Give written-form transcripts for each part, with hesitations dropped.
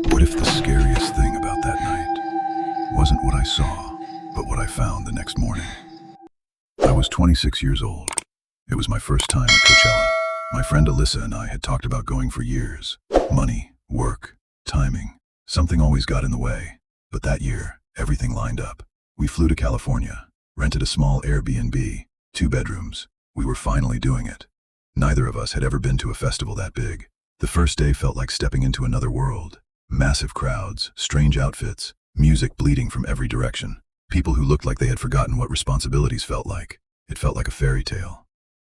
What if the scariest thing about that night wasn't what I saw, but what I found the next morning? I was 26 years old. It was my first time at Coachella. My friend Alyssa and I had talked about going for years. Money, work, timing. Something always got in the way. But that year, everything lined up. We flew to California, rented a small Airbnb, 2 bedrooms. We were finally doing it. Neither of us had ever been to a festival that big. The first day felt like stepping into another world. Massive crowds, strange outfits, music bleeding from every direction. People who looked like they had forgotten what responsibilities felt like. It felt like a fairy tale.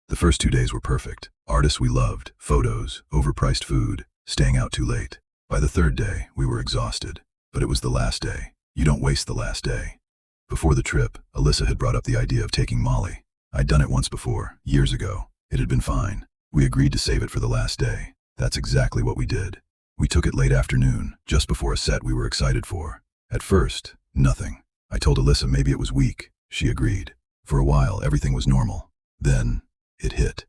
The first 2 days were perfect. Artists we loved, photos, overpriced food, staying out too late. By the 3rd day, we were exhausted. But it was the last day. You don't waste the last day. Before the trip, Alyssa had brought up the idea of taking Molly. I'd done it once before, years ago. It had been fine. We agreed to save it for the last day. That's exactly what we did. We took it late afternoon, just before a set we were excited for. At first, nothing. I told Alyssa maybe it was weak. She agreed. For a while, everything was normal. Then, it hit.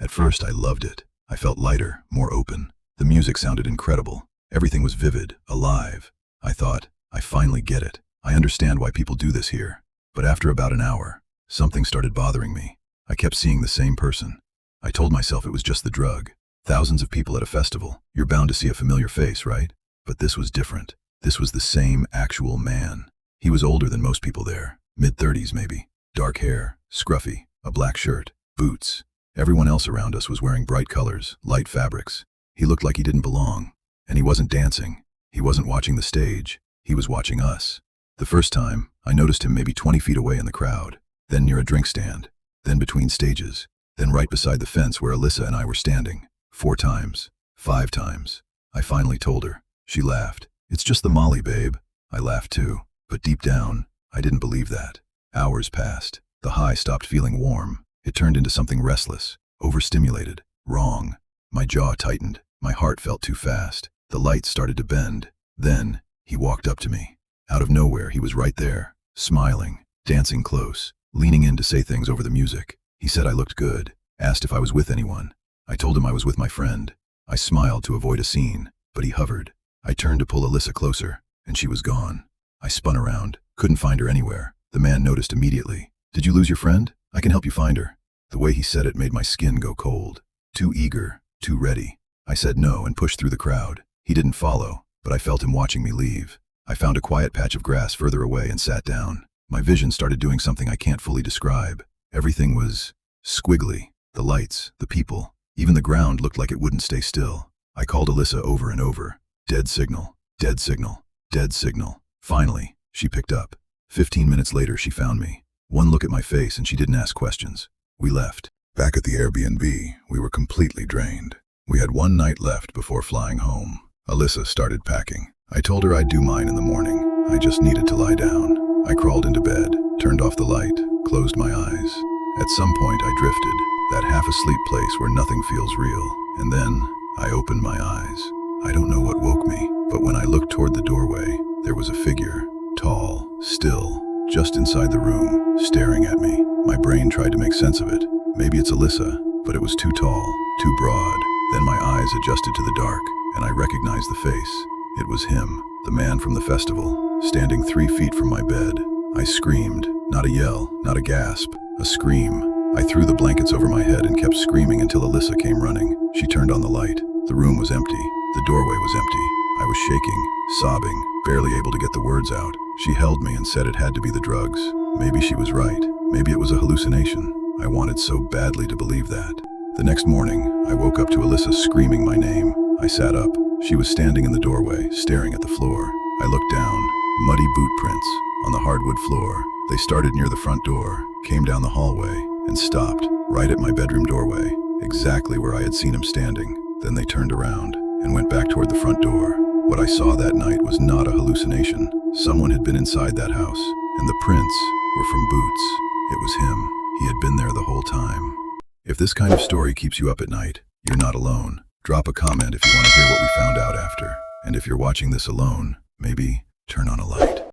At first, I loved it. I felt lighter, more open. The music sounded incredible. Everything was vivid, alive. I thought, I finally get it. I understand why people do this here. But after about an hour, something started bothering me. I kept seeing the same person. I told myself it was just the drug. Thousands of people at a festival. You're bound to see a familiar face, right? But this was different. This was the same actual man. He was older than most people there. Mid-30s maybe. Dark hair, scruffy, a black shirt, boots. Everyone else around us was wearing bright colors, light fabrics. He looked like he didn't belong. And he wasn't dancing. He wasn't watching the stage. He was watching us. The first time, I noticed him maybe 20 feet away in the crowd. Then near a drink stand. Then between stages. Then right beside the fence where Alyssa and I were standing. 4 times. 5 times. I finally told her. She laughed. It's just the Molly, babe. I laughed too. But deep down, I didn't believe that. Hours passed. The high stopped feeling warm. It turned into something restless, overstimulated, wrong. My jaw tightened. My heart felt too fast. The lights started to bend. Then, he walked up to me. Out of nowhere, he was right there, smiling, dancing close, leaning in to say things over the music. He said I looked good, asked if I was with anyone. I told him I was with my friend. I smiled to avoid a scene, but he hovered. I turned to pull Alyssa closer, and she was gone. I spun around, couldn't find her anywhere. The man noticed immediately. Did you lose your friend? I can help you find her. The way he said it made my skin go cold. Too eager, too ready. I said no and pushed through the crowd. He didn't follow, but I felt him watching me leave. I found a quiet patch of grass further away and sat down. My vision started doing something I can't fully describe. Everything was squiggly. The lights, the people, even the ground looked like it wouldn't stay still. I called Alyssa over and over. Dead signal, dead signal, dead signal. Finally, she picked up. 15 minutes later, she found me. One look at my face and she didn't ask questions. We left. Back at the Airbnb, we were completely drained. We had 1 night left before flying home. Alyssa started packing. I told her I'd do mine in the morning. I just needed to lie down. I crawled into bed, turned off the light, closed my eyes. At some point I drifted, that half-asleep place where nothing feels real. And then, I opened my eyes. I don't know what woke me, but when I looked toward the doorway, there was a figure, tall, still, just inside the room, staring at me. My brain tried to make sense of it. Maybe it's Alyssa, but it was too tall, too broad. Then my eyes adjusted to the dark, and I recognized the face. It was him, the man from the festival, standing 3 feet from my bed. I screamed, not a yell, not a gasp, a scream. I threw the blankets over my head and kept screaming until Alyssa came running. She turned on the light. The room was empty. The doorway was empty. I was shaking, sobbing, barely able to get the words out. She held me and said it had to be the drugs. Maybe she was right. Maybe it was a hallucination. I wanted so badly to believe that. The next morning, I woke up to Alyssa screaming my name. I sat up. She was standing in the doorway, staring at the floor. I looked down. Muddy boot prints on the hardwood floor. They started near the front door, came down the hallway, and stopped right at my bedroom doorway, exactly where I had seen him standing. Then they turned around and went back toward the front door. What I saw that night was not a hallucination. Someone had been inside that house, and the prints were from boots. It was him. He had been there the whole time. If this kind of story keeps you up at night, you're not alone. Drop a comment if you want to hear what we found out after. And if you're watching this alone, maybe turn on a light.